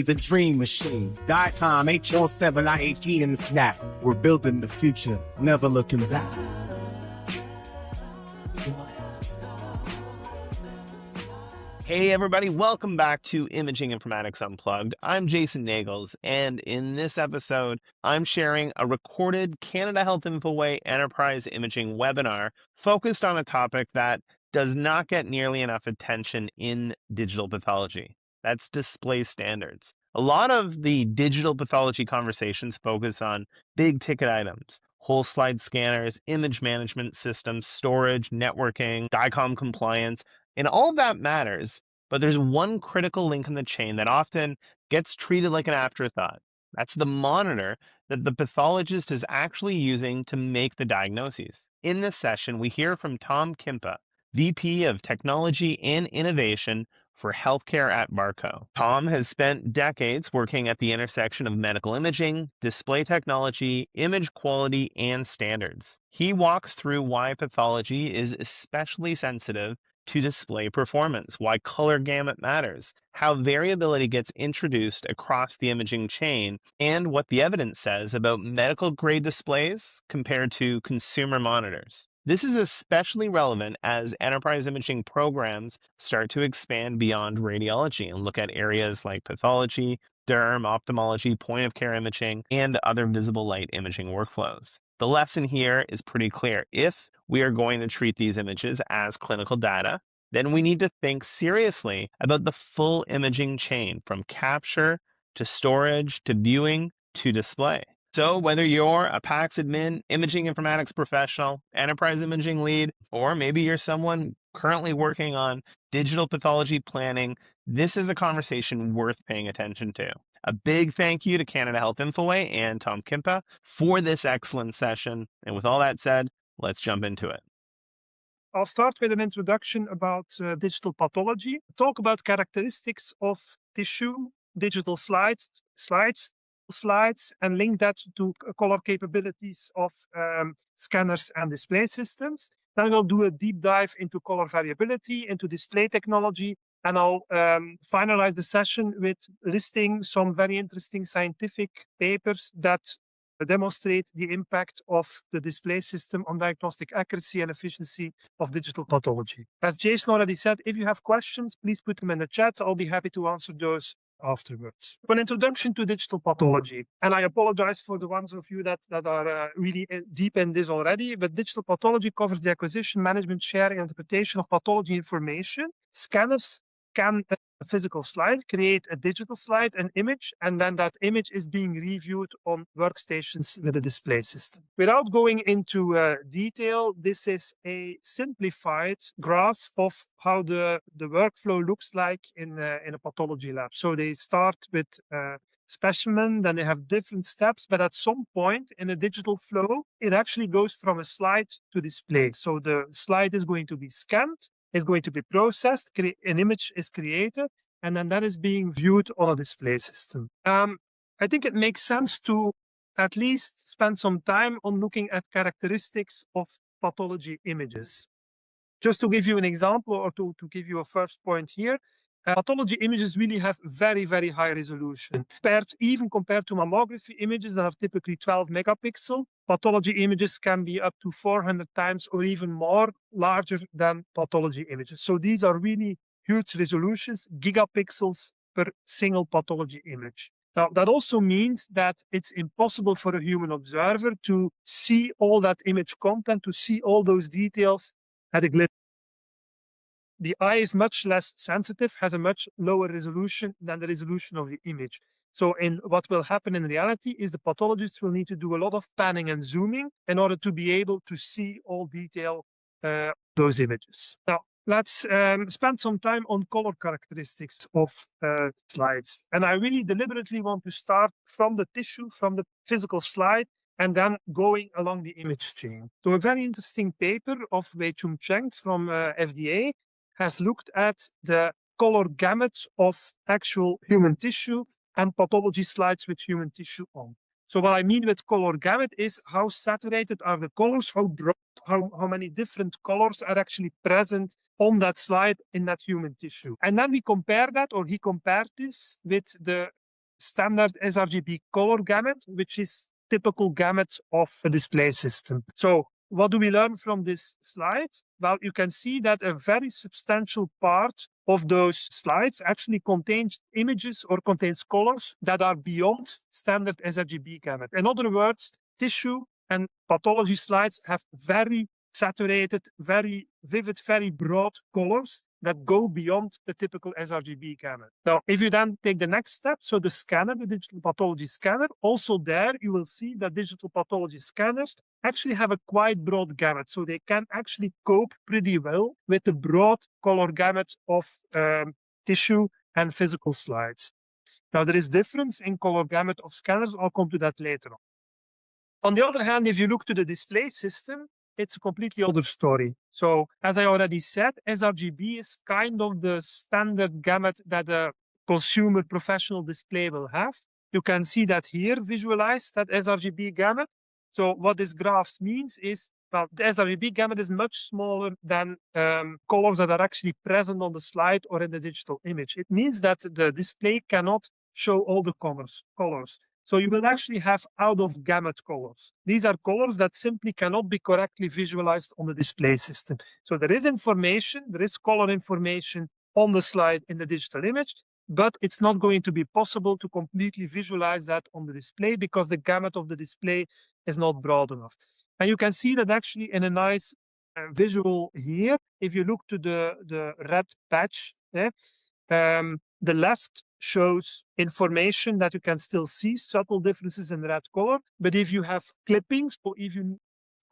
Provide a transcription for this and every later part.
The dream machine. DICOM, HL7, I18 in the snap. We're building the future, never looking back. Hey everybody, welcome back to Imaging Informatics Unplugged. I'm Jason Nagels, and in this episode, I'm sharing a recorded Canada Health Infoway Enterprise Imaging webinar focused on a topic that does not get nearly enough attention in digital pathology. That's display standards. A lot of the digital pathology conversations focus on big ticket items, whole slide scanners, image management systems, storage, networking, DICOM compliance, and all of that matters. But there's one critical link in the chain that often gets treated like an afterthought. That's the monitor that the pathologist is actually using to make the diagnoses. In this session, we hear from Tom Kimpe, VP of Technology and Innovation for Healthcare at Barco. Tom has spent decades working at the intersection of medical imaging, display technology, image quality, and standards. He walks through why pathology is especially sensitive to display performance, why color gamut matters, how variability gets introduced across the imaging chain, and what the evidence says about medical grade displays compared to consumer monitors. This is especially relevant as enterprise imaging programs start to expand beyond radiology and look at areas like pathology, derm, ophthalmology, point of care imaging, and other visible light imaging workflows. The lesson here is pretty clear. If we are going to treat these images as clinical data, then we need to think seriously about the full imaging chain from capture to storage to viewing to display. So whether you're a PACS admin, imaging informatics professional, enterprise imaging lead, or maybe you're someone currently working on digital pathology planning, this is a conversation worth paying attention to. A big thank you to Canada Health Infoway and Tom Kimpe for this excellent session. And with all that said, let's jump into it. I'll start with an introduction about digital pathology, talk about characteristics of tissue, digital slides, and link that to color capabilities of scanners and display systems. Then we'll do a deep dive into color variability, into display technology, and I'll finalize the session with listing some very interesting scientific papers that demonstrate the impact of the display system on diagnostic accuracy and efficiency of digital pathology. As Jason already said, if you have questions, please put them in the chat. I'll be happy to answer those afterwards. An introduction to digital pathology, and I apologize for the ones of you that are really deep in this already, but digital pathology covers the acquisition, management, sharing, and interpretation of pathology information. Scanners scan a physical slide, create a digital slide, an image, and then that image is being reviewed on workstations with a display system. Without going into detail, this is a simplified graph of how the workflow looks like in a pathology lab. So they start with specimen, then they have different steps, but at some point in a digital flow, it actually goes from a slide to display. So the slide is going to be scanned, is going to be processed, an image is created, and then that is being viewed on a display system. I think it makes sense to at least spend some time on looking at characteristics of pathology images. Just to give you an example, or to give you a first point here, pathology images really have very, very high resolution. Even compared to mammography images that are typically 12 megapixel, pathology images can be up to 400 times or even more larger than pathology images. So these are really huge resolutions, gigapixels per single pathology image. Now, that also means that it's impossible for a human observer to see all that image content, to see all those details at a glance. The eye is much less sensitive, has a much lower resolution than the resolution of the image. So what will happen in reality is the pathologists will need to do a lot of panning and zooming in order to be able to see all detail those images. Now, let's spend some time on color characteristics of slides. And I really deliberately want to start from the tissue, from the physical slide, and then going along the image chain. So a very interesting paper of Wei-Chung Cheng from FDA has looked at the color gamut of actual human tissue and pathology slides with human tissue on. So what I mean with color gamut is how saturated are the colors, how broad, how many different colors are actually present on that slide in that human tissue. And then we compare that, or he compared this with the standard sRGB color gamut, which is typical gamut of a display system. So what do we learn from this slide? Well, you can see that a very substantial part of those slides actually contains images or contains colors that are beyond standard sRGB gamut. In other words, tissue and pathology slides have very saturated, very vivid, very broad colors that go beyond the typical sRGB gamut. Now, if you then take the next step, so the scanner, the digital pathology scanner, also there you will see that digital pathology scanners actually have a quite broad gamut. So they can actually cope pretty well with the broad color gamut of tissue and physical slides. Now, there is difference in color gamut of scanners. I'll come to that later on. On the other hand, if you look to the display system, it's a completely other story. So as I already said, sRGB is kind of the standard gamut that a consumer professional display will have. You can see that here visualized, that sRGB gamut. So what this graph means is, well, the sRGB gamut is much smaller than colors that are actually present on the slide or in the digital image. It means that the display cannot show all the colors. So you will actually have out of gamut colors. These are colors that simply cannot be correctly visualized on the display system. So there is information, there is color information on the slide in the digital image, but it's not going to be possible to completely visualize that on the display because the gamut of the display is not broad enough. And you can see that actually in a nice visual here. If you look to the red patch, the left shows information that you can still see, subtle differences in red color. But if you have clippings or even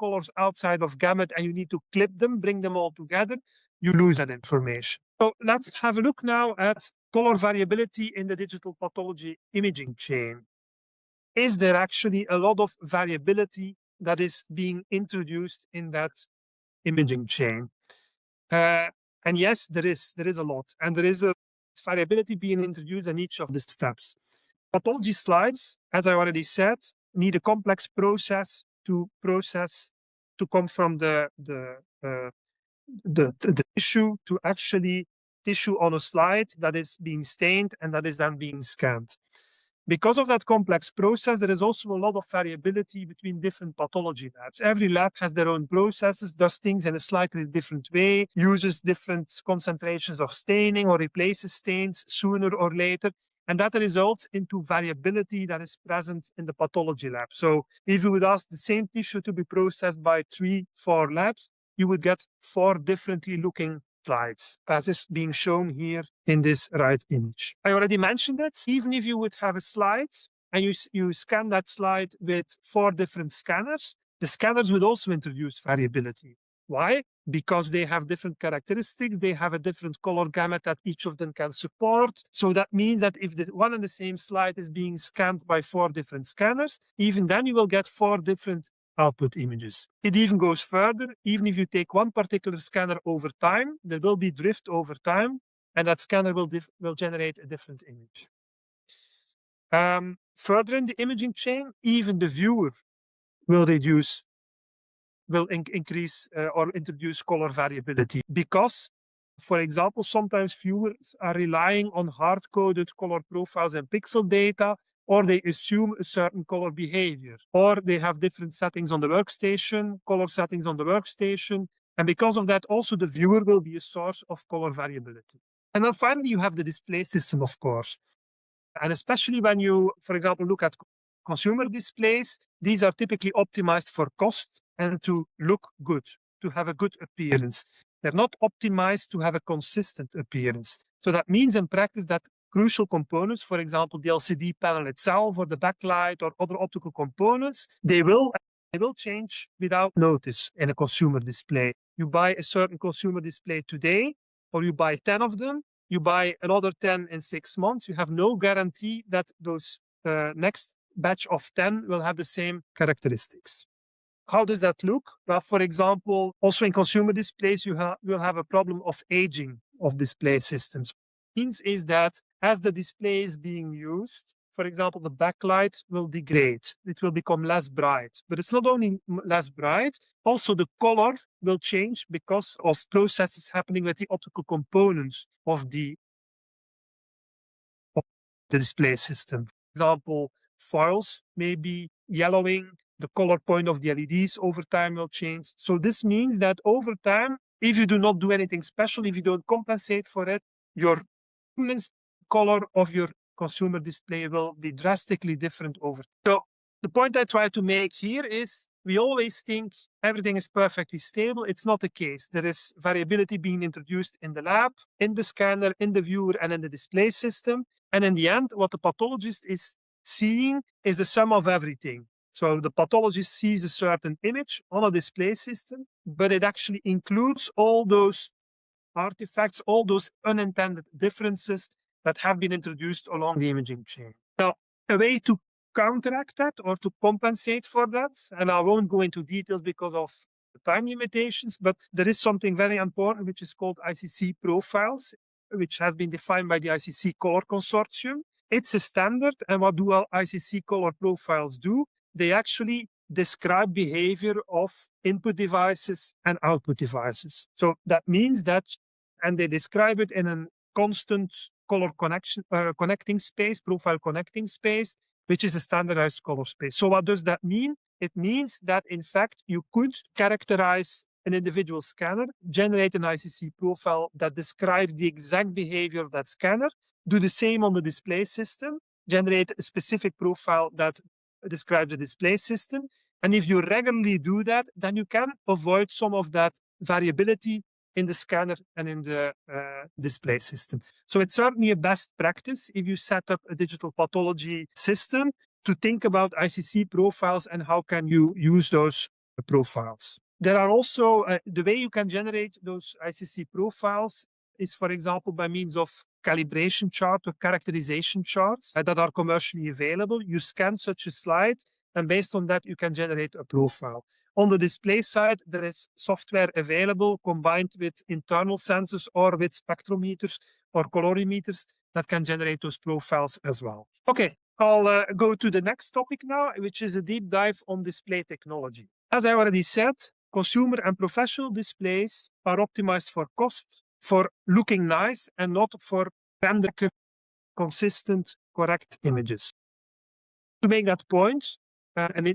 colors outside of gamut and you need to clip them, bring them all together, you lose that information. So let's have a look now at color variability in the digital pathology imaging chain. Is there actually a lot of variability that is being introduced in that imaging chain? And yes, there is a lot. And there is a variability being introduced in each of the steps. Pathology slides, as I already said, need a complex process to come from the tissue to actually tissue on a slide that is being stained and that is then being scanned. Because of that complex process, there is also a lot of variability between different pathology labs. Every lab has their own processes, does things in a slightly different way, uses different concentrations of staining or replaces stains sooner or later. And that results into variability that is present in the pathology lab. So if you would ask the same tissue to be processed by 3-4 labs, you would get 4 differently looking slides, as is being shown here in this right image. I already mentioned that even if you would have a slide and you scan that slide with 4 different scanners, the scanners would also introduce variability. Why? Because they have different characteristics, they have a different color gamut that each of them can support. So that means that if the one and the same slide is being scanned by 4 different scanners, even then you will get 4 different output images. It even goes further. Even if you take one particular scanner over time, there will be drift over time, and that scanner will generate a different image. Further in the imaging chain, even the viewer will increase or introduce color variability because, for example, sometimes viewers are relying on hard-coded color profiles and pixel data, or they assume a certain color behavior, or they have different settings on the workstation, color settings on the workstation, and because of that, also the viewer will be a source of color variability. And then finally, you have the display system, of course. And especially when you, for example, look at consumer displays, these are typically optimized for cost and to look good, to have a good appearance. They're not optimized to have a consistent appearance. So that means in practice that crucial components, for example, the LCD panel itself or the backlight or other optical components, they will change without notice in a consumer display. You buy a certain consumer display today, or you buy 10 of them, you buy another 10 in 6 months, you have no guarantee that those next batch of 10 will have the same characteristics. How does that look? Well, for example, also in consumer displays, you will have a problem of aging of display systems. Means is that as the display is being used, for example, the backlight will degrade. It will become less bright. But it's not only less bright, also the color will change because of processes happening with the optical components of the the display system. For example, foils may be yellowing, the color point of the LEDs over time will change. So this means that over time, if you do not do anything special, if you don't compensate for it, your luminance color of your consumer display will be drastically different over time. So the point I try to make here is we always think everything is perfectly stable. It's not the case. There is variability being introduced in the lab, in the scanner, in the viewer, and in the display system. And in the end, what the pathologist is seeing is the sum of everything. So the pathologist sees a certain image on a display system, but it actually includes all those artifacts, all those unintended differences that have been introduced along the imaging chain. Now, a way to counteract that or to compensate for that, and I won't go into details because of the time limitations, but there is something very important which is called ICC profiles, which has been defined by the ICC Color Consortium. It's a standard, and what do our ICC color profiles do? They actually describe behavior of input devices and output devices. So that means that, and they describe it in a constant color connecting space, profile connecting space, which is a standardized color space. So what does that mean? It means that, in fact, you could characterize an individual scanner, generate an ICC profile that describes the exact behavior of that scanner, do the same on the display system, generate a specific profile that describes the display system. And if you regularly do that, then you can avoid some of that variability in the scanner and in the display system. So it's certainly a best practice if you set up a digital pathology system to think about ICC profiles and how can you use those profiles. There are also, the way you can generate those ICC profiles is, for example, by means of calibration chart or characterization charts that are commercially available. You scan such a slide, and based on that, you can generate a profile. On the display side, there is software available combined with internal sensors or with spectrometers or colorimeters that can generate those profiles as well. Okay, I'll go to the next topic now, which is a deep dive on display technology. As I already said, consumer and professional displays are optimized for cost, for looking nice, and not for rendering consistent, correct images. To make that point,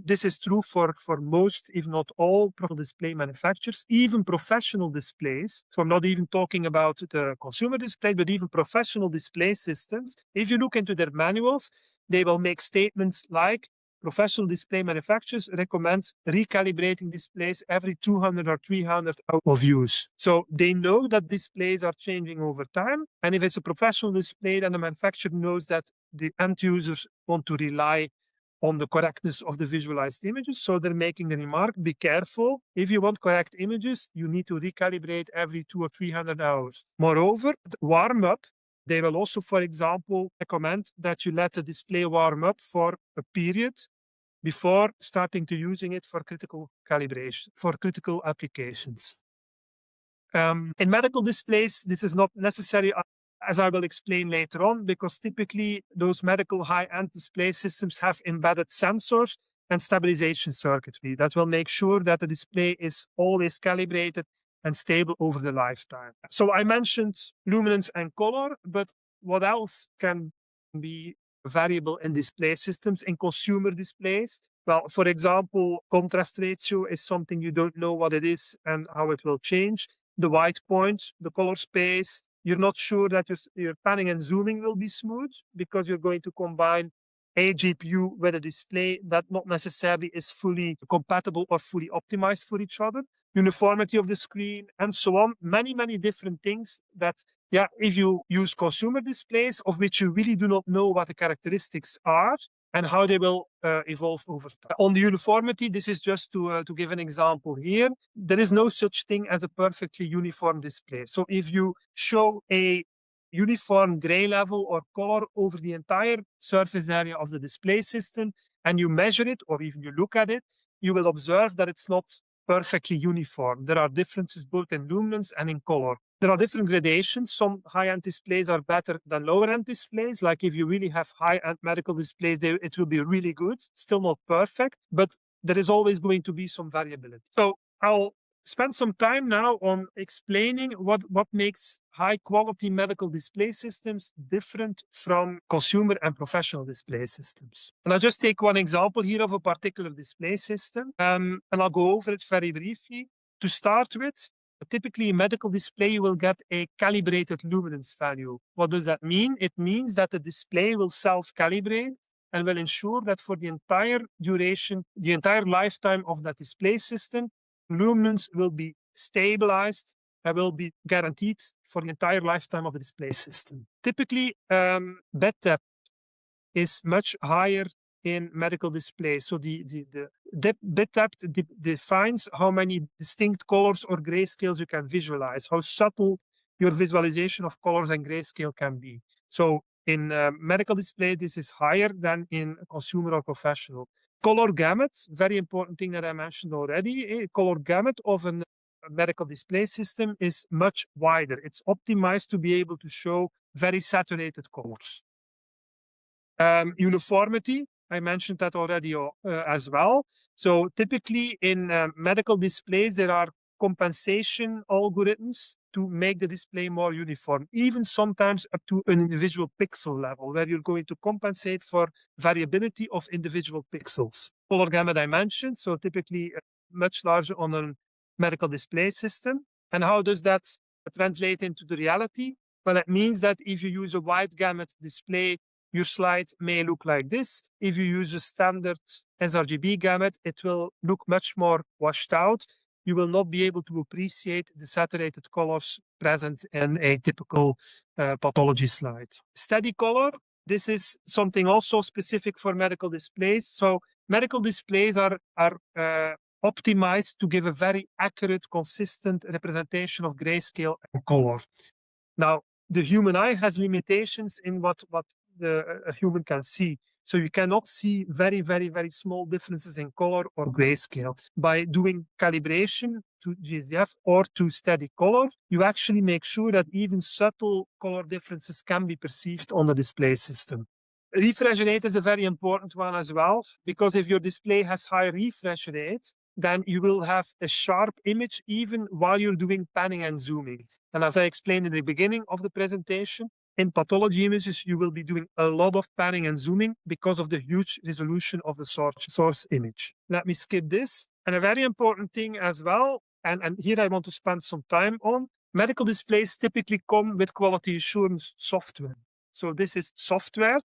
this is true for most, if not all, display manufacturers, even professional displays. So I'm not even talking about the consumer display, but even professional display systems. If you look into their manuals, they will make statements like professional display manufacturers recommend recalibrating displays every 200 or 300 hours of use. So they know that displays are changing over time. And if it's a professional display, then the manufacturer knows that the end users want to rely on the correctness of the visualized images. So they're making the remark, be careful. If you want correct images, you need to recalibrate every 200 or 300 hours. Moreover, warm up. They will also, for example, recommend that you let the display warm up for a period before starting to using it for critical calibration, for critical applications. In medical displays, this is not necessary, as I will explain later on, because typically those medical high-end display systems have embedded sensors and stabilization circuitry that will make sure that the display is always calibrated and stable over the lifetime. So I mentioned luminance and color, but what else can be variable in display systems, in consumer displays? Well, for example, contrast ratio is something you don't know what it is and how it will change. The white point, the color space, you're not sure that your panning and zooming will be smooth because you're going to combine a GPU with a display that not necessarily is fully compatible or fully optimized for each other. Uniformity of the screen, and so on. Many, many different things that, if you use consumer displays of which you really do not know what the characteristics are and how they will evolve over time. On the uniformity, this is just to give an example here. There is no such thing as a perfectly uniform display. So if you show a uniform gray level or color over the entire surface area of the display system and you measure it or even you look at it, you will observe that it's not perfectly uniform. There are differences both in luminance and in color. There are different gradations. Some high-end displays are better than lower-end displays. Like if you really have high-end medical displays, it will be really good. Still not perfect, but there is always going to be some variability. So I'll spend some time now on explaining what makes high-quality medical display systems different from consumer and professional display systems. And I'll just take one example here of a particular display system, and I'll go over it very briefly. To start with, typically, a medical display, you will get a calibrated luminance value. What does that mean? It means that the display will self-calibrate and will ensure that for the entire duration, the entire lifetime of that display system, luminance will be stabilized and will be guaranteed for the entire lifetime of the display system. Typically, bed depth is much higher in medical displays. So the bit depth defines how many distinct colors or grayscales you can visualize, how subtle your visualization of colors and grayscale can be. So in medical display, this is higher than in consumer or professional. Color gamut, very important thing that I mentioned already. A color gamut of a medical display system is much wider. It's optimized to be able to show very saturated colors. Uniformity, I mentioned that already as well. So typically in medical displays, there are compensation algorithms to make the display more uniform, even sometimes up to an individual pixel level, where you're going to compensate for variability of individual pixels. Color gamut I mentioned, so typically much larger on a medical display system. And how does that translate into the reality? Well, it means that if you use a wide gamut display, your slide may look like this. If you use a standard sRGB gamut, it will look much more washed out. You will not be able to appreciate the saturated colors present in a typical pathology slide. Steady color, this is something also specific for medical displays. So medical displays are optimized to give a very accurate, consistent representation of grayscale and color. Now, the human eye has limitations in what a human can see. So you cannot see very, very, very small differences in color or grayscale. By doing calibration to GSDF or to steady color, you actually make sure that even subtle color differences can be perceived on the display system. Refresh rate is a very important one as well, because if your display has high refresh rate, then you will have a sharp image even while you're doing panning and zooming. And as I explained in the beginning of the presentation, in pathology images, you will be doing a lot of panning and zooming because of the huge resolution of the source image. Let me skip this. And a very important thing as well, and here I want to spend some time on, medical displays typically come with quality assurance software. So this is software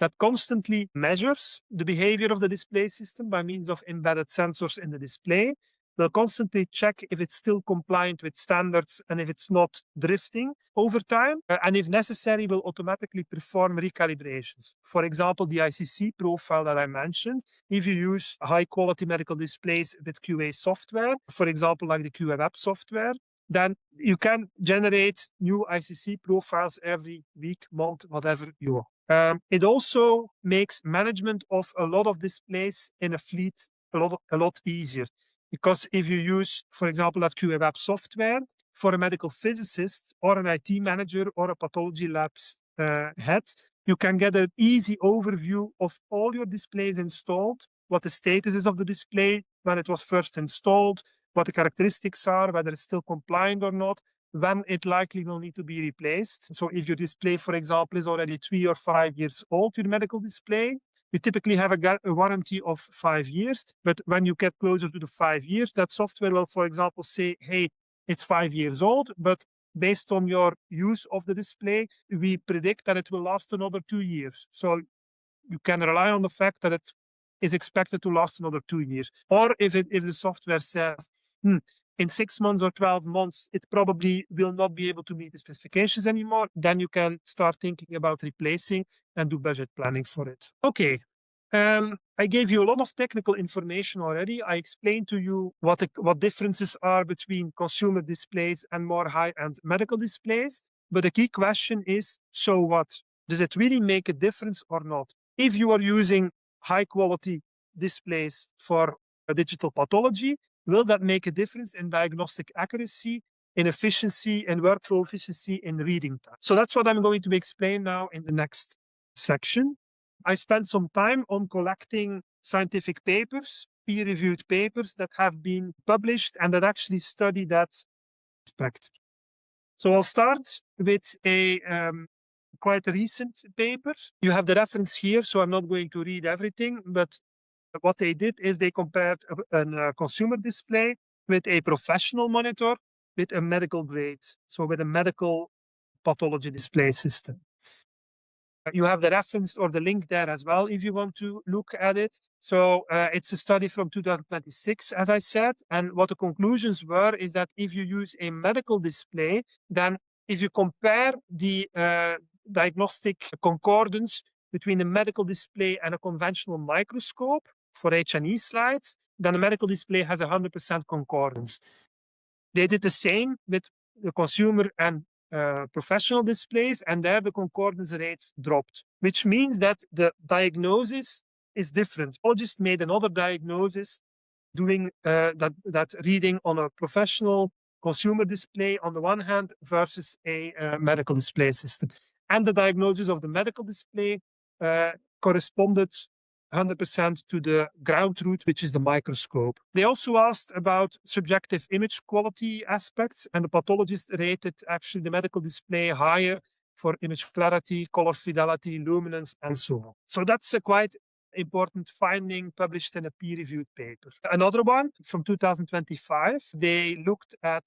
that constantly measures the behavior of the display system by means of embedded sensors in the display. They'll constantly check if it's still compliant with standards and if it's not drifting over time. And if necessary, will automatically perform recalibrations. For example, the ICC profile that I mentioned, if you use high quality medical displays with QA software, for example, like the QWeb software, then you can generate new ICC profiles every week, month, whatever you want. It also makes management of a lot of displays in a fleet a lot easier. Because if you use, for example, that QWeb software for a medical physicist or an IT manager or a pathology lab's head, you can get an easy overview of all your displays installed, what the status is of the display when it was first installed, what the characteristics are, whether it's still compliant or not, when it likely will need to be replaced. So if your display, for example, is already 3 or 5 years old, your medical display, you typically have a warranty of 5 years. But when you get closer to the 5 years, that software will, for example, say, hey, it's 5 years old, but based on your use of the display, we predict that it will last another 2 years. So you can rely on the fact that it is expected to last another 2 years. Or if the software says, in 6 months or 12 months, it probably will not be able to meet the specifications anymore, then you can start thinking about replacing and do budget planning for it. Okay. I gave you a lot of technical information already. I explained to you what differences are between consumer displays and more high-end medical displays. But the key question is, so what? Does it really make a difference or not? If you are using high-quality displays for digital pathology, will that make a difference in diagnostic accuracy, in efficiency, and workflow efficiency in reading time? So that's what I'm going to explain now in the next section. I spent some time on collecting scientific papers peer-reviewed papers that have been published and that actually study that aspect. So I'll start with a quite a recent paper. You have the reference here, so I'm not going to read everything, but what they did is they compared a consumer display with a professional monitor with a medical grade, so with a medical pathology display system. You have the reference or the link there as well if you want to look at it. So it's a study from 2026, as I said. And what the conclusions were is that if you use a medical display, then if you compare the diagnostic concordance between a medical display and a conventional microscope for H&E slides, then a medical display has 100% concordance. They did the same with the consumer and professional displays, and there the concordance rates dropped, which means that the diagnosis is different. Pathologists made another diagnosis doing that reading on a professional consumer display on the one hand versus a medical display system. And the diagnosis of the medical display corresponded 100% to the ground truth, which is the microscope. They also asked about subjective image quality aspects, and the pathologist rated actually the medical display higher for image clarity, color fidelity, luminance, and so on. So that's a quite important finding published in a peer-reviewed paper. Another one from 2025, they looked at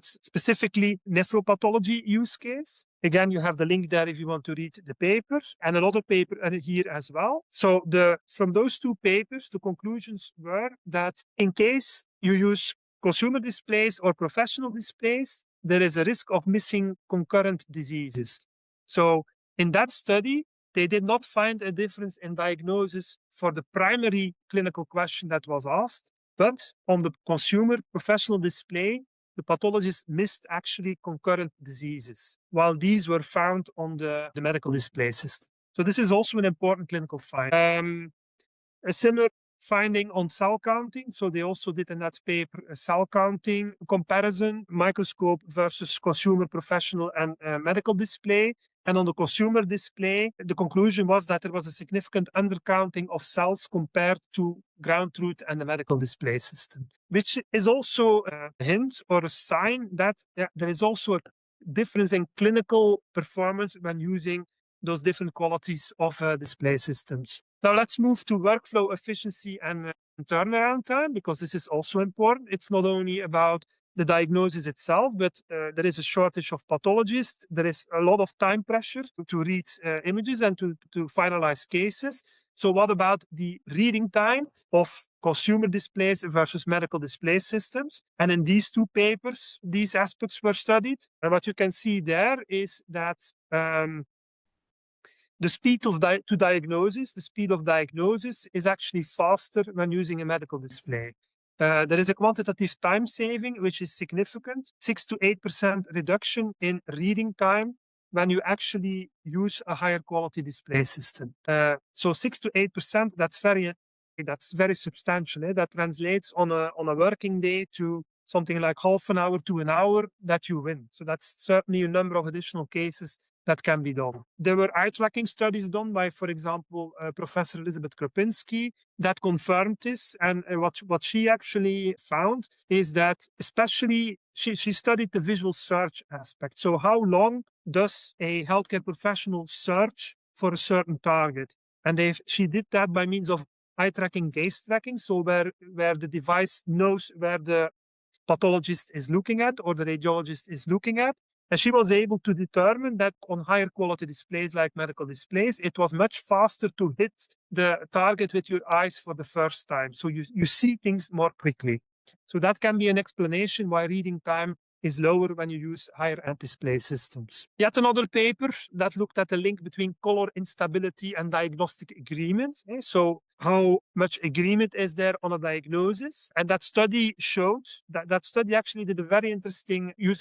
specifically nephropathology use case. Again, you have the link there if you want to read the paper, and another paper here as well. So from those two papers, the conclusions were that in case you use consumer displays or professional displays, there is a risk of missing concurrent diseases. So in that study, they did not find a difference in diagnosis for the primary clinical question that was asked, but on the consumer professional display, the pathologist missed actually concurrent diseases, while these were found on the medical display system. So this is also an important clinical finding. A similar finding on cell counting. So they also did in that paper a cell counting comparison, microscope versus consumer, professional, and medical display. And on the consumer display, the conclusion was that there was a significant undercounting of cells compared to ground truth and the medical display system, which is also a hint or a sign that there is also a difference in clinical performance when using those different qualities of display systems. Now let's move to workflow efficiency and turnaround time, because this is also important. It's not only about the diagnosis itself, but there is a shortage of pathologists. There is a lot of time pressure to read images and to finalize cases. So what about the reading time of consumer displays versus medical display systems? And in these two papers, these aspects were studied. And what you can see there is that the speed to diagnosis, the speed of diagnosis is actually faster when using a medical display. There is a quantitative time saving, which is significant, 6 to 8% reduction in reading time when you actually use a higher quality display system. So 6 to 8%, that's very substantial. That translates on a working day to something like half an hour to an hour that you win. So that's certainly a number of additional cases that can be done. There were eye tracking studies done by, for example, Professor Elizabeth Kropinski that confirmed this. And what she actually found is that especially she studied the visual search aspect. So how long does a healthcare professional search for a certain target? And she did that by means of eye tracking, gaze tracking. So where the device knows where the pathologist is looking at or the radiologist is looking at. And she was able to determine that on higher quality displays like medical displays, it was much faster to hit the target with your eyes for the first time. So you see things more quickly. So that can be an explanation why reading time is lower when you use higher-end display systems. Yet another paper that looked at the link between color instability and diagnostic agreement. So how much agreement is there on a diagnosis? And that study showed that study actually used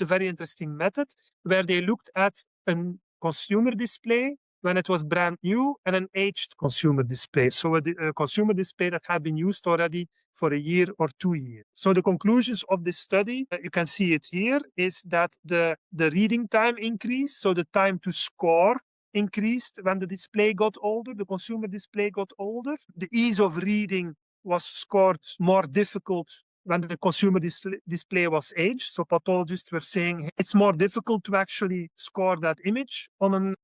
a very interesting method where they looked at a consumer display when it was brand new and an aged consumer display. So a consumer display that had been used already for a year or 2 years. So the conclusions of this study, you can see it here, is that the reading time increase, so the time to score increased when the display got older, the consumer display got older. The ease of reading was scored more difficult when the consumer display was aged. So pathologists were saying it's more difficult to actually score that image on a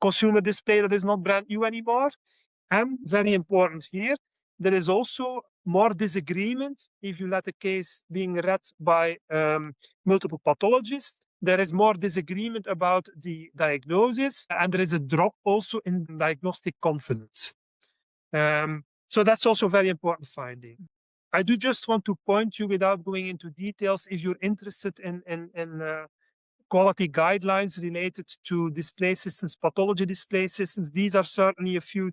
consumer display that is not brand new anymore. And very important here, there is also more disagreement if you let a case being read by multiple pathologists. There is more disagreement about the diagnosis, and there is a drop also in diagnostic confidence. So that's also a very important finding. I do just want to point you, without going into details, if you're interested in quality guidelines related to display systems, pathology display systems. These are certainly a few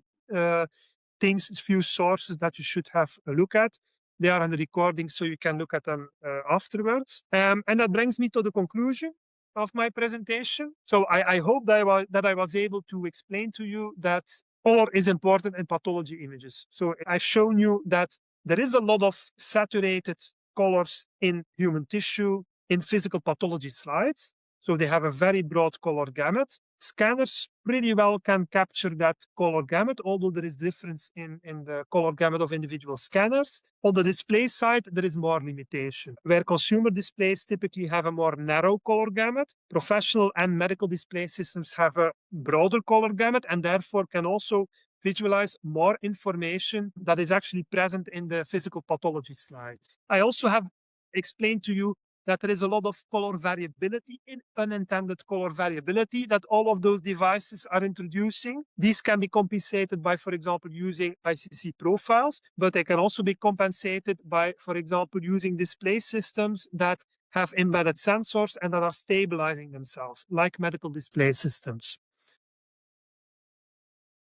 things, a few sources that you should have a look at. They are on the recording, so you can look at them afterwards. And that brings me to the conclusion of my presentation. So I hope that I was able to explain to you that color is important in pathology images. So I've shown you that there is a lot of saturated colors in human tissue, in physical pathology slides. So they have a very broad color gamut. Scanners pretty well can capture that color gamut, although there is difference in the color gamut of individual scanners. On the display side, there is more limitation. Where consumer displays typically have a more narrow color gamut, professional and medical display systems have a broader color gamut and therefore can also visualize more information that is actually present in the physical pathology slide. I also have explained to you that there is a lot of color variability, unintended color variability that all of those devices are introducing. These can be compensated by, for example, using ICC profiles, but they can also be compensated by, for example, using display systems that have embedded sensors and that are stabilizing themselves, like medical display systems.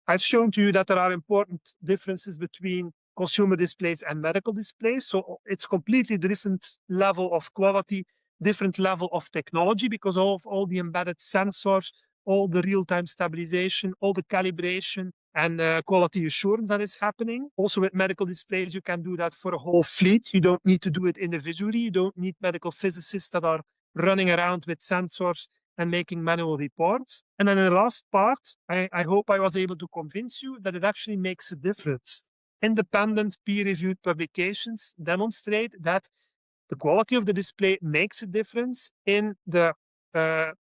I've shown to you that there are important differences between consumer displays and medical displays. So it's completely different level of quality, different level of technology because of all the embedded sensors, all the real-time stabilization, all the calibration and quality assurance that is happening. Also with medical displays, you can do that for a whole fleet. You don't need to do it individually. You don't need medical physicists that are running around with sensors and making manual reports. And then in the last part, I hope I was able to convince you that it actually makes a difference. Independent peer-reviewed publications demonstrate that the quality of the display makes a difference in the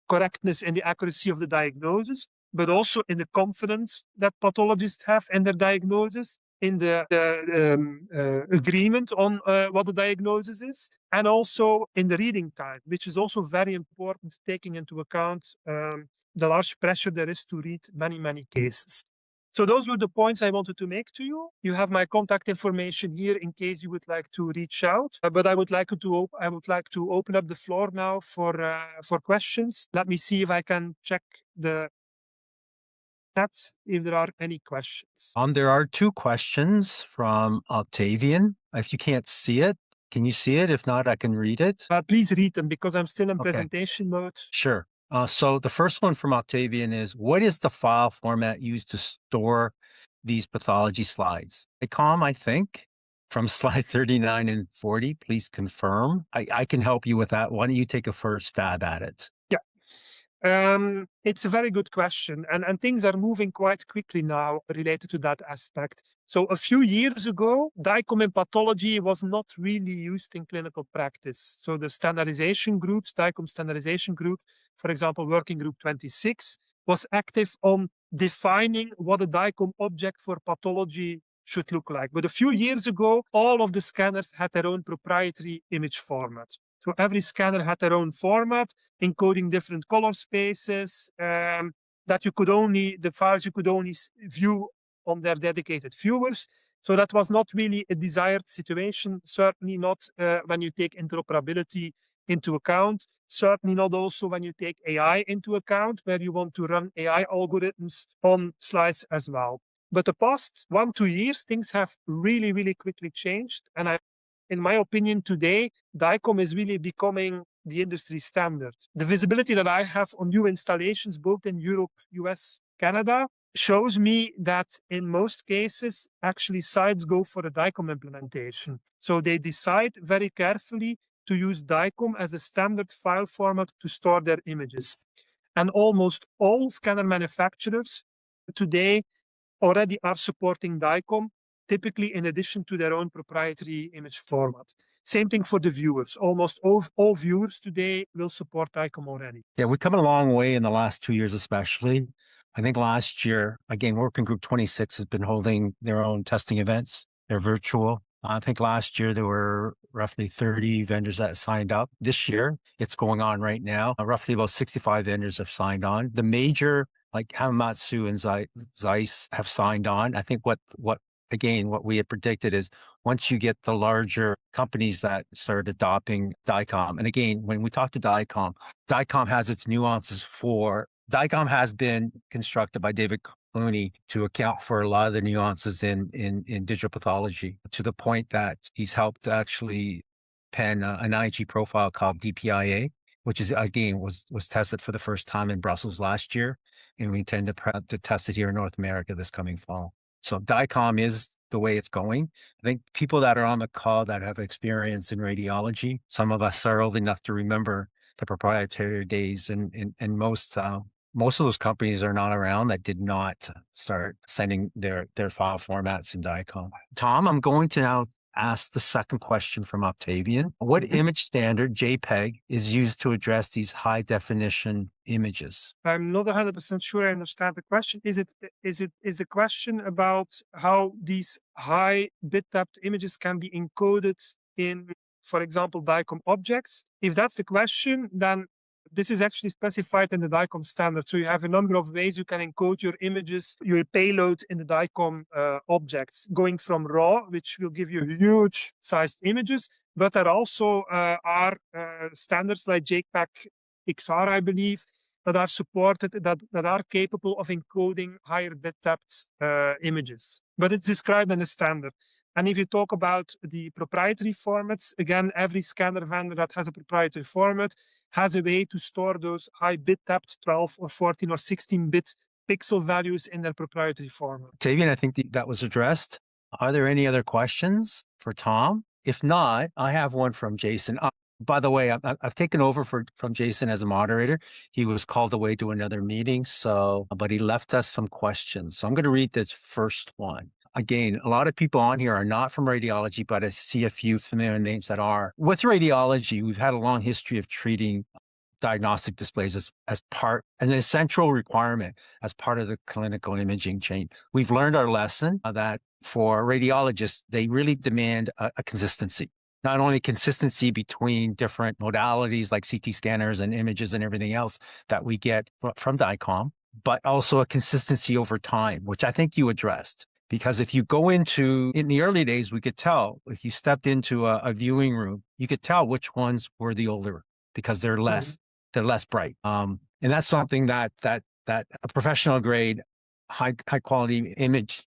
correctness and the accuracy of the diagnosis, but also in the confidence that pathologists have in their diagnosis, in the agreement on what the diagnosis is, and also in the reading time, which is also very important, taking into account the large pressure there is to read many, many cases. So those were the points I wanted to make to you. You have my contact information here in case you would like to reach out. But I would like to open up the floor now for questions. Let me see if I can check the chat if there are any questions. There are two questions from Octavian. If you can't see it, can you see it? If not, I can read it. Please read them because I'm still in presentation mode. Sure. So the first one from Octavian is, what is the file format used to store these pathology slides? DICOM, I think, from slide 39 and 40. Please confirm. I can help you with that. Why don't you take a first stab at it? Yeah. It's a very good question. And things are moving quite quickly now related to that aspect. So a few years ago, DICOM in pathology was not really used in clinical practice. So the standardization groups, DICOM standardization group, for example, working group 26, was active on defining what a DICOM object for pathology should look like. But a few years ago, all of the scanners had their own proprietary image format. So every scanner had their own format, encoding different color spaces, that the files you could only view on their dedicated viewers. So that was not really a desired situation, certainly not when you take interoperability into account, certainly not also when you take AI into account, where you want to run AI algorithms on slides as well. But the past 1-2 years, things have really, really quickly changed. And in my opinion, today, DICOM is really becoming the industry standard. The visibility that I have on new installations, both in Europe, US, Canada, shows me that in most cases, actually sites go for a DICOM implementation. So they decide very carefully to use DICOM as a standard file format to store their images. And almost all scanner manufacturers today already are supporting DICOM, typically in addition to their own proprietary image format. Same thing for the viewers. Almost all viewers today will support DICOM already. Yeah, we've come a long way in the last 2 years, especially. I think last year, again, Working Group 26 has been holding their own testing events. They're virtual. I think last year there were roughly 30 vendors that signed up. This year, it's going on right now. Roughly about 65 vendors have signed on. The major, like Hamamatsu and Zeiss, have signed on. I think what we had predicted is once you get the larger companies that start adopting DICOM, and again, when we talk to DICOM has its nuances DICOM has been constructed by David Clooney to account for a lot of the nuances in digital pathology, to the point that he's helped actually pen an IG profile called DPIA, which is, again, was tested for the first time in Brussels last year, and we intend to test it here in North America this coming fall. So DICOM is the way it's going. I think people that are on the call that have experience in radiology, some of us are old enough to remember the proprietary days, and most of those companies are not around that did not start sending their file formats in DICOM. Tom, I'm going to now ask the second question from Octavian. What image standard, JPEG, is used to address these high definition images? I'm not 100% sure I understand the question. Is the question about how these high bit tapped images can be encoded in, for example, DICOM objects? If that's the question, then this is actually specified in the DICOM standard. So you have a number of ways you can encode your images, your payload in the DICOM objects, going from RAW, which will give you huge sized images, but there also are standards like JPEG XR, I believe, that are supported, that are capable of encoding higher bit tapped images. But it's described in a standard. And if you talk about the proprietary formats, again, every scanner vendor that has a proprietary format has a way to store those high bit tapped 12 or 14 or 16-bit pixel values in their proprietary format. Octavian, I think that was addressed. Are there any other questions for Tom? If not, I have one from Jason. By the way, I've taken over from Jason as a moderator. He was called away to another meeting, but he left us some questions. So I'm going to read this first one. Again, a lot of people on here are not from radiology, but I see a few familiar names that are. With radiology, we've had a long history of treating diagnostic displays as part, an essential requirement as part of the clinical imaging chain. We've learned our lesson that for radiologists, they really demand a consistency. Not only consistency between different modalities like CT scanners and images and everything else that we get from DICOM, but also a consistency over time, which I think you addressed. Because if you go in the early days, we could tell, if you stepped into a viewing room, you could tell which ones were the older because they're less bright. And that's something that a professional grade, high quality image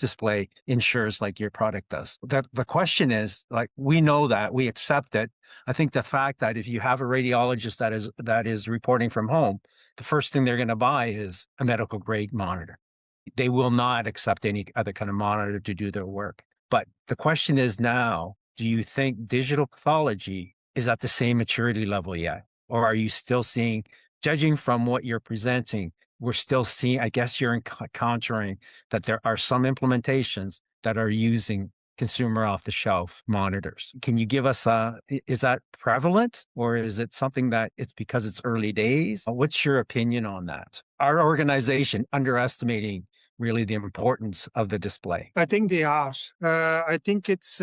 display ensures, like your product does. The question is, like, we know that, we accept it. I think the fact that if you have a radiologist that is reporting from home, the first thing they're going to buy is a medical grade monitor. They will not accept any other kind of monitor to do their work. But the question is now, do you think digital pathology is at the same maturity level yet? Or are you still seeing, judging from what you're presenting, we're still seeing, I guess you're encountering that there are some implementations that are using consumer off-the-shelf monitors. Can you give us is that prevalent, or is it something that it's because it's early days? What's your opinion on that? Our organization underestimating really the importance of the display? I think they are. I think it's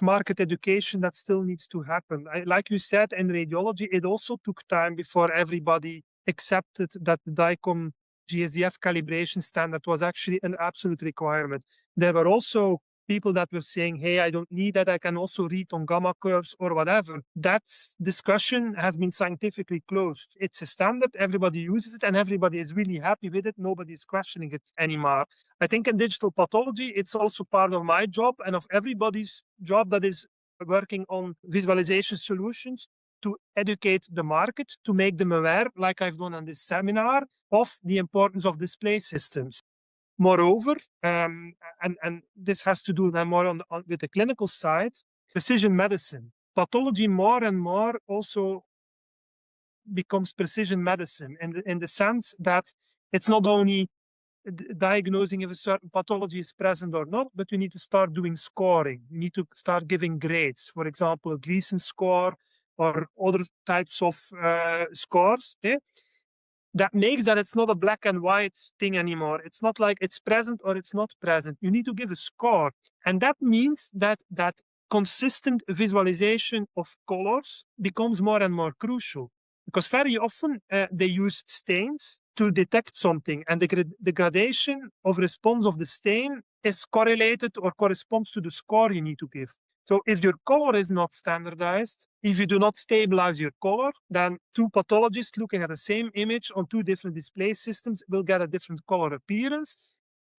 market education that still needs to happen. Like you said, in radiology, it also took time before everybody accepted that the DICOM GSDF calibration standard was actually an absolute requirement. There were also people that were saying, hey, I don't need that. I can also read on gamma curves or whatever. That discussion has been scientifically closed. It's a standard. Everybody uses it and everybody is really happy with it. Nobody is questioning it anymore. I think in digital pathology, it's also part of my job and of everybody's job that is working on visualization solutions to educate the market, to make them aware, like I've done on this seminar, of the importance of display systems. Moreover, and this has to do then more with the clinical side, precision medicine. Pathology more and more also becomes precision medicine in the sense that it's not only diagnosing if a certain pathology is present or not, but we need to start doing scoring. We need to start giving grades, for example, a Gleason score or other types of scores. That makes that it's not a black and white thing anymore. It's not like it's present or it's not present. You need to give a score. And that means that consistent visualization of colors becomes more and more crucial. Because very often they use stains to detect something, and the gradation of response of the stain is correlated or corresponds to the score you need to give. So if your color is not standardized, if you do not stabilize your color, then two pathologists looking at the same image on two different display systems will get a different color appearance,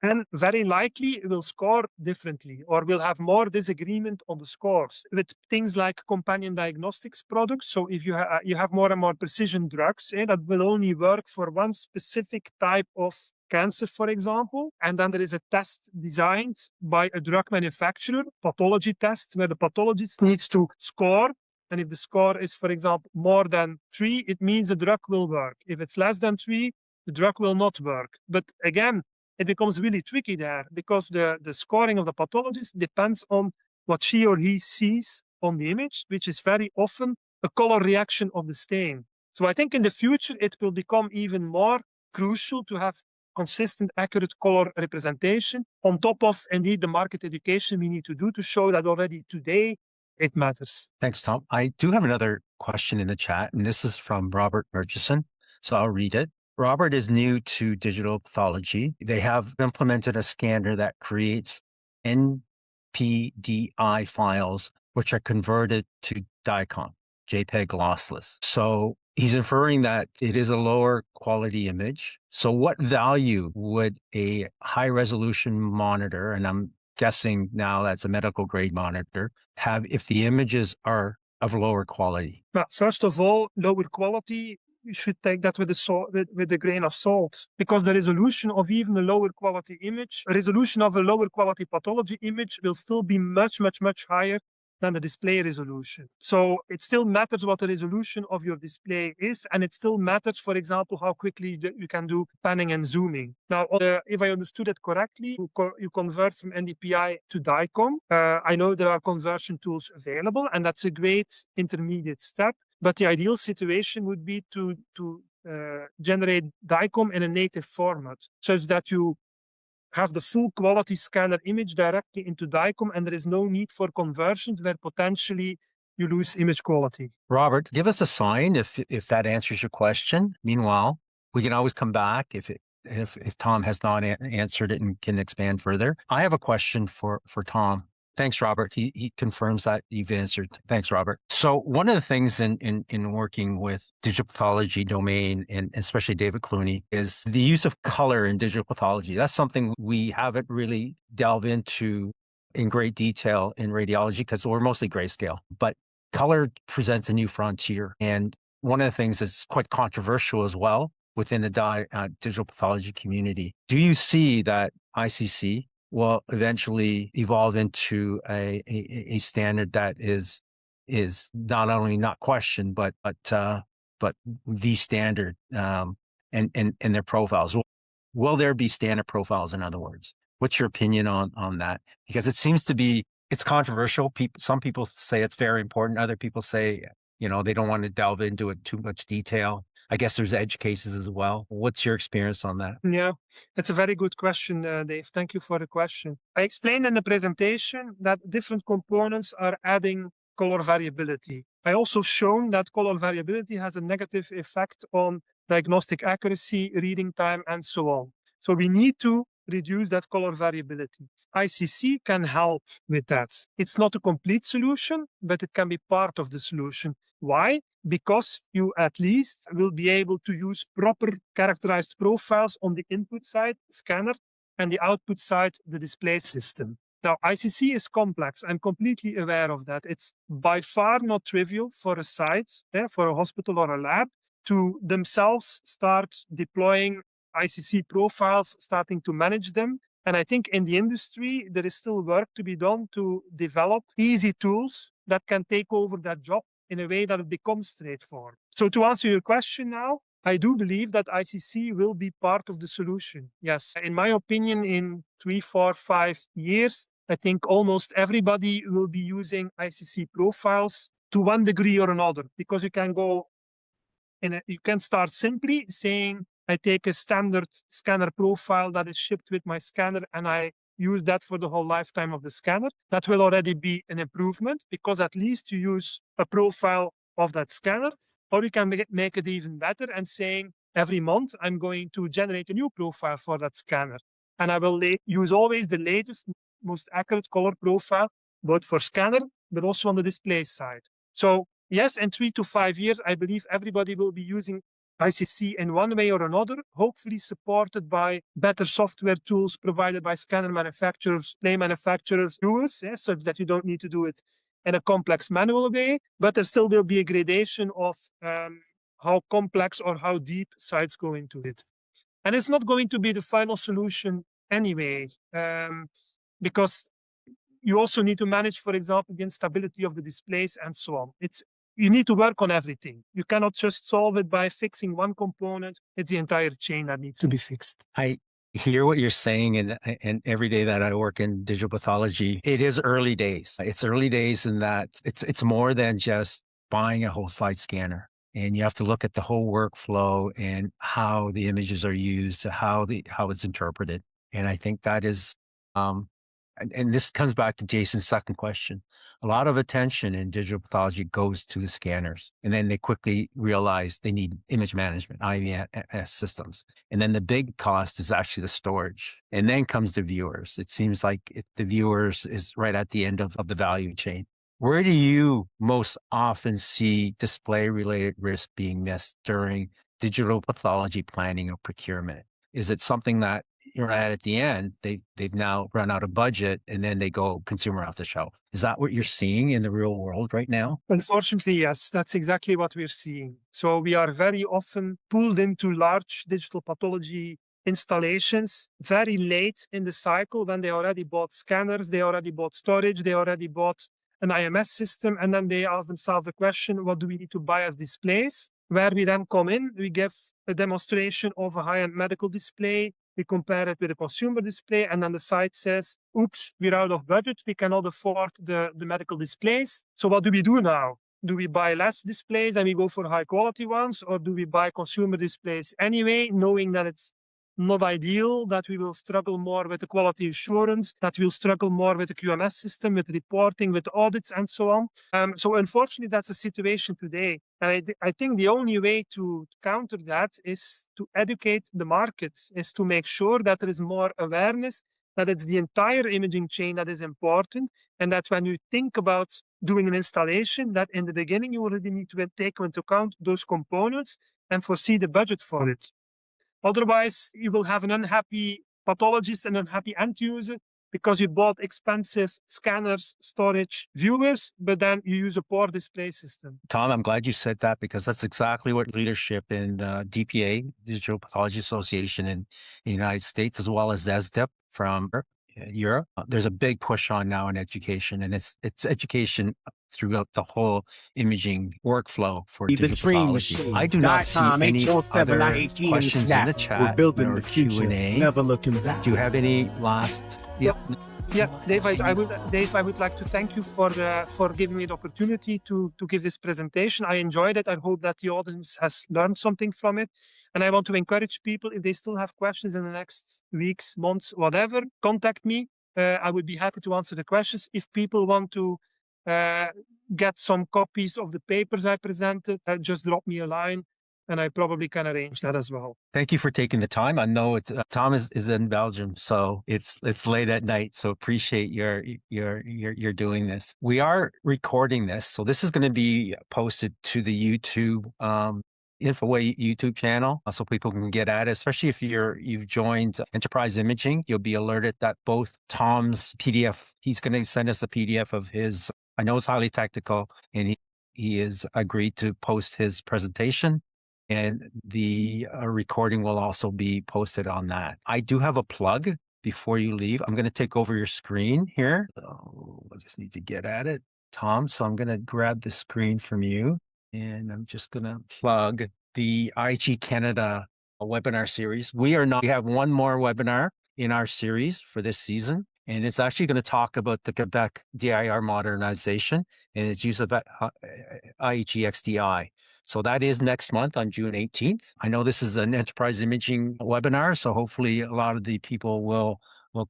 and very likely will score differently or will have more disagreement on the scores with things like companion diagnostics products. So if you have more and more precision drugs that will only work for one specific type of cancer, for example, and then there is a test designed by a drug manufacturer, pathology test, where the pathologist needs to score. And if the score is, for example, more than 3, it means the drug will work. If it's less than 3, the drug will not work. But again, it becomes really tricky there because the scoring of the pathologist depends on what she or he sees on the image, which is very often a color reaction of the stain. So I think in the future, it will become even more crucial to have consistent, accurate color representation on top of, indeed, the market education we need to do to show that already today it matters. Thanks, Tom. I do have another question in the chat, and this is from Robert Murchison, so I'll read it. Robert is new to digital pathology. They have implemented a scanner that creates NPDI files, which are converted to DICOM, JPEG lossless. So he's inferring that it is a lower quality image. So what value would a high resolution monitor, and I'm guessing now that's a medical grade monitor, have if the images are of lower quality? Well, first of all, lower quality, you should take that with a grain of salt, because the resolution of even a lower quality image, a resolution of a lower quality pathology image will still be much, much, much higher than the display resolution. So it still matters what the resolution of your display is, and it still matters, for example, how quickly you can do panning and zooming. Now, if I understood it correctly, you convert from NDPI to DICOM. I know there are conversion tools available, and that's a great intermediate step. But the ideal situation would be to generate DICOM in a native format, such that you have the full quality scanner image directly into DICOM, and there is no need for conversions where potentially you lose image quality. Robert, give us a sign if that answers your question. Meanwhile, we can always come back if Tom has not answered it and can expand further. I have a question for Tom. Thanks, Robert. He confirms that you've answered. Thanks, Robert. So one of the things in working with digital pathology domain, and especially David Clooney, is the use of color in digital pathology. That's something we haven't really delved into in great detail in radiology because we're mostly grayscale. But color presents a new frontier. And one of the things that's quite controversial as well within the digital pathology community. Do you see that ICC will eventually evolve into a standard that is not only not questioned, but the standard and their profiles? Will there be standard profiles, in other words? What's your opinion on that? Because it seems to be, it's controversial. Some people say it's very important. Other people say, they don't want to delve into it too much detail. I guess there's edge cases as well. What's your experience on that? Yeah, that's a very good question, Dave. Thank you for the question. I explained in the presentation that different components are adding color variability. I also shown that color variability has a negative effect on diagnostic accuracy, reading time, and so on. So we need to reduce that color variability. ICC can help with that. It's not a complete solution, but it can be part of the solution. Why? Because you at least will be able to use proper characterized profiles on the input side, scanner, and the output side, the display system. Now, ICC is complex. I'm completely aware of that. It's by far not trivial for a site, for a hospital or a lab, to themselves start deploying ICC profiles, starting to manage them. And I think in the industry, there is still work to be done to develop easy tools that can take over that job in a way that it becomes straightforward. So to answer your question now, I do believe that ICC will be part of the solution. Yes, in my opinion, in 3, 4, 5 years, I think almost everybody will be using ICC profiles to one degree or another, because you can you can start simply saying, I take a standard scanner profile that is shipped with my scanner and I use that for the whole lifetime of the scanner. That will already be an improvement, because at least you use a profile of that scanner. Or you can make it even better and saying, every month I'm going to generate a new profile for that scanner. And I will use always the latest, most accurate color profile, both for scanner, but also on the display side. So yes, in 3 to 5 years, I believe everybody will be using ICC in one way or another, hopefully supported by better software tools provided by scanner manufacturers, display manufacturers, viewers, such that you don't need to do it in a complex manual way, but there still will be a gradation of how complex or how deep sites go into it. And it's not going to be the final solution anyway, because you also need to manage, for example, the instability of the displays and so on. You need to work on everything. You cannot just solve it by fixing one component. It's the entire chain that needs to be fixed. I hear what you're saying, and every day that I work in digital pathology, it is early days. It's early days in that it's more than just buying a whole slide scanner. And you have to look at the whole workflow and how the images are used, how it's interpreted. And I think that is, and this comes back to Jason's second question. A lot of attention in digital pathology goes to the scanners, and then they quickly realize they need image management, IMS systems. And then the big cost is actually the storage. And then comes the viewers. It seems like the viewers is right at the end of the value chain. Where do you most often see display-related risk being missed during digital pathology planning or procurement? Is it something that you're at the end, they've now run out of budget and then they go consumer off the shelf? Is that what you're seeing in the real world right now? Unfortunately, yes, that's exactly what we're seeing. So we are very often pulled into large digital pathology installations very late in the cycle, when they already bought scanners, they already bought storage, they already bought an IMS system, and then they ask themselves the question, what do we need to buy as displays? Where we then come in, we give a demonstration of a high-end medical display, we compare it with a consumer display, and then the site says, oops, we're out of budget, we cannot afford the medical displays. So what do we do now? Do we buy less displays and we go for high quality ones, or do we buy consumer displays anyway, knowing that it's not ideal, that we will struggle more with the quality assurance, that we'll struggle more with the QMS system, with reporting, with audits, and so on. So unfortunately, that's the situation today. And I think the only way to counter that is to educate the markets, is to make sure that there is more awareness, that it's the entire imaging chain that is important, and that when you think about doing an installation, that in the beginning you already need to take into account those components and foresee the budget for it. Otherwise, you will have an unhappy pathologist and unhappy end user, because you bought expensive scanners, storage, viewers, but then you use a poor display system. Tom, I'm glad you said that, because that's exactly what leadership in the DPA, Digital Pathology Association in the United States, as well as ESDIP from Europe, there's a big push on now in education, and it's education throughout the whole imaging workflow for digital pathology. I do not see any other questions in the chat. We're building the Q&A. future, never looking back. Do you have any last? Yeah, Dave, I would like to thank you for giving me the opportunity to give this presentation. I enjoyed it. I hope that the audience has learned something from it. And I want to encourage people, if they still have questions in the next weeks, months, whatever, contact me. I would be happy to answer the questions. If people want to get some copies of the papers I presented, just drop me a line, and I probably can arrange that as well. Thank you for taking the time. I know it's Tom is in Belgium, so it's late at night. So appreciate you're doing this. We are recording this, so this is going to be posted to the YouTube Infoway YouTube channel, so people can get at it. Especially if you've joined Enterprise Imaging, you'll be alerted that both Tom's PDF, he's going to send us a PDF of his. I know it's highly technical, and he has agreed to post his presentation. And the recording will also be posted on that. I do have a plug before you leave. I'm going to take over your screen here. So I just need to get at it. Tom. So I'm going to grab the screen from you, and I'm just going to plug the IG Canada webinar series. We have one more webinar in our series for this season, and it's actually going to talk about the Quebec DIR modernization and its use of IHEXDI. So that is next month on June 18th. I know this is an enterprise imaging webinar, so hopefully a lot of the people will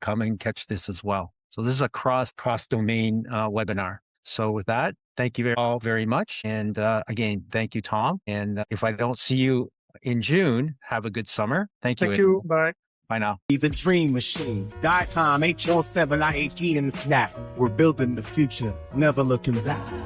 come and catch this as well. So this is a cross-domain webinar. So with that, thank you all very much. And again, thank you, Tom. And if I don't see you in June, have a good summer. Thank you. Thank you. Bye. Bye now. The dream machine. DICOM, HL7, IHE, and Snap. We're building the future, never looking back.